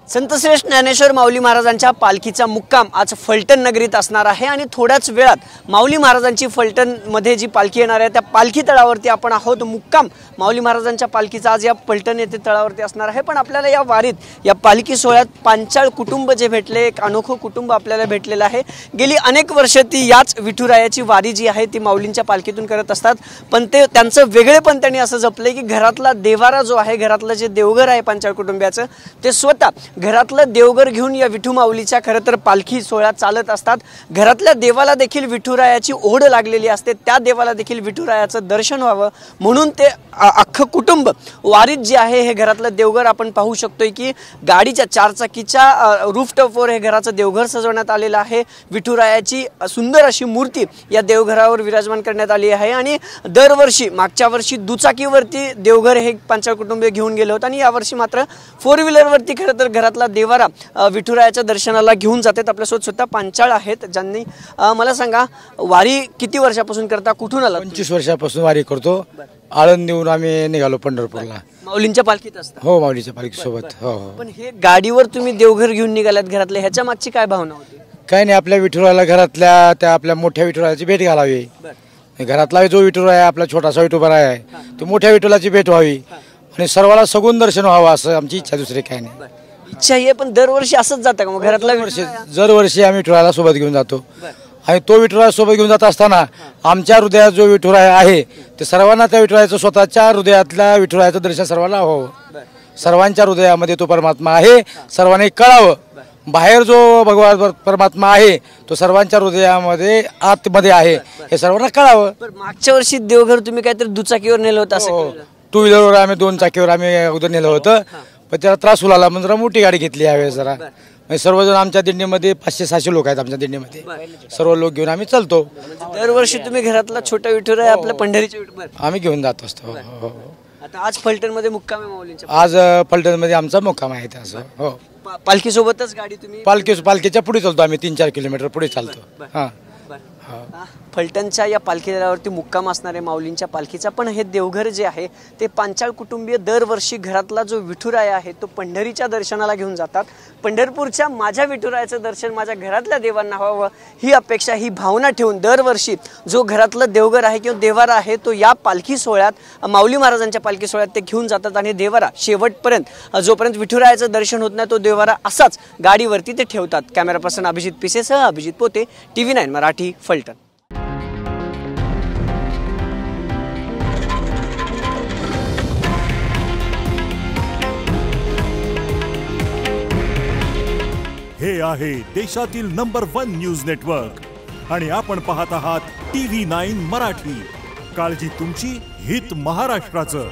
संतश्रेष्ठ ज्ञानेश्वर माऊली महाराजांच्या पालखीचा मुक्काम आज फलटण नगरीत असणार आहे आणि थोड्याच वेळात माऊली महाराजांची फलटणमध्ये जी पालखी येणार आहे त्या पालखी तळावरती आपण आहोत। मुक्काम माऊली महाराजांच्या पालखीचा आज या फलटण येथे तळावरती असणार आहे। पण आपल्याला या वारीत या पालखी सोहळ्यात पांचाळ कुटुंब जे भेटले, एक अनोखं कुटुंब आपल्याला भेटलेलं आहे। गेली अनेक वर्ष ती याच विठुरायाची वारी जी आहे ती माऊलींच्या पालखीतून करत असतात, पण ते त्यांचं वेगळेपण त्यांनी असं जपले की घरातला देवारा जो आहे, घरातलं जे देवघर आहे पांचाळ कुटुंबियाचं, ते स्वतः घरातलं देवघर घेऊन या विठू माऊलीच्या खरं तर पालखी सोहळ्यात चालत असतात। घरातल्या देवाला देखील विठुरायाची ओढ लागलेली असते, त्या देवाला देखील विठुरायाचं दर्शन व्हावं म्हणून ते अख्खं कुटुंब वारीत जे आहे हे घरातलं देवघर आपण पाहू शकतोय की गाडीच्या चारचाकीच्या रूफटॉपवर हे घराचं देवघर सजवण्यात आलेलं आहे। विठुरायाची सुंदर अशी मूर्ती या देवघरावर विराजमान करण्यात आली आहे आणि दरवर्षी मागच्या वर्षी दुचाकीवरती देवघर हे पांचाळ कुटुंबीय घेऊन गेले होते आणि यावर्षी मात्र फोर व्हीलरवरती खरं तर घरातला देवारा विठुरायाच्या दर्शनाला घेऊन जातात। आपल्यासोबत स्वतः पांचाळ आहेत ज्यांनी मला सांगा, वारी किती वर्षापासून करता, कुठून आला? 25 वर्षापासून वारी करतो। आळंदीहून आम्ही निघालो पंढरपूरला। माऊलींच्या पालखीत असतात? हो, माऊलीच्या पालखी सोबत। हो हो। पण हे गाडीवर तुम्ही देवघर घेऊन निघालात घरातले, ह्याच्या मागची काय भावना होती? काही नाही, आपल्या विठुरायाला घरातल्या त्या आपल्या मोठ्या विठुरायाची भेट घालावी। घरातला जो विठुरा आहे, आपला छोटासा विठुरा आहे, तो मोठ्या विठुराची भेट व्हावी आणि सर्वाला सगुण दर्शन व्हावं असं आमची इच्छा, दुसरी काही नाही। इच्छा आहे, पण दरवर्षी असंच जातं का मग घरातला? दरवर्षी आम्ही विठुरायाला सोबत घेऊन जातो आणि तो विठुराया सोबत घेऊन जात असताना आमच्या हृदयात जो विठुराया आहे ते सर्वांना त्या विठुरायाचं स्वतःच्या हृदयातल्या विठुरायाचं दर्शन सर्वांना व्हावं। सर्वांच्या हृदयामध्ये तो परमात्मा आहे, सर्वांनी कळावं। बाहेर जो भगवान परमात्मा आहे तो सर्वांच्या हृदयामध्ये आतमध्ये आहे हे सर्वांना कळावं। मागच्या वर्षी देवघर तुम्ही काहीतरी दुचाकीवर नेलं होतं असं? टू व्हीलरवर आम्ही 2 चाकीवर आम्ही अगोदर नेलं होतं, पण त्याला त्रास होऊ लागला म्हणजे मोठी गाडी घेतली यावेळेस जरा। सर्वजण आमच्या दिंडीमध्ये 500-600 लोक आहेत आमच्या दिंडीमध्ये, सर्व लोक घेऊन आम्ही चालतो। दरवर्षी तुम्ही घरातला छोटा विठुरा आहे आपल्या पंढरीच्या आम्ही घेऊन जात असतो। आता आज फलटण मध्ये मुक्काम आहे माऊलींच्या? आज फलटण मध्ये आमचा मुक्काम आहे त्याचं। हो, पालखी सोबतच गाडी तुम्ही? पालखीच्या पुढे चालतो आम्ही, 3-4 किलोमीटर पुढे चालतो। हा, फलटणच्या या पालखीवरती मुक्काम असणारे माऊलींच्या पालखीचा पण हे देवघर जे आहे ते पांचाळ कुटुंबीय दरवर्षी घरातला जो विठुराया आहे तो पंढरीच्या दर्शनाला घेऊन जातात। पंढरपूरच्या माझ्या विठुरायाचं दर्शन माझ्या घरातल्या देवांना व्हावं ही अपेक्षा, ही भावना ठेवून दरवर्षी जो घरातलं देवघर आहे किंवा देवारा आहे तो या पालखी सोहळ्यात, माऊली महाराजांच्या पालखी सोहळ्यात ते घेऊन जातात आणि देवारा शेवटपर्यंत जोपर्यंत विठुरायाचं दर्शन होत नाही तो देवारा असाच गाडीवरती ते ठेवतात। कॅमेरा पर्सन अभिजित पिसेसह अभिजित पोते, TV9 मराठी, फलटण। हे आहे देशातील नंबर 1 न्यूज नेटवर्क आणि आपण पाहत आहात TV9 मराठी। काळजी तुमची, हित महाराष्ट्राचं।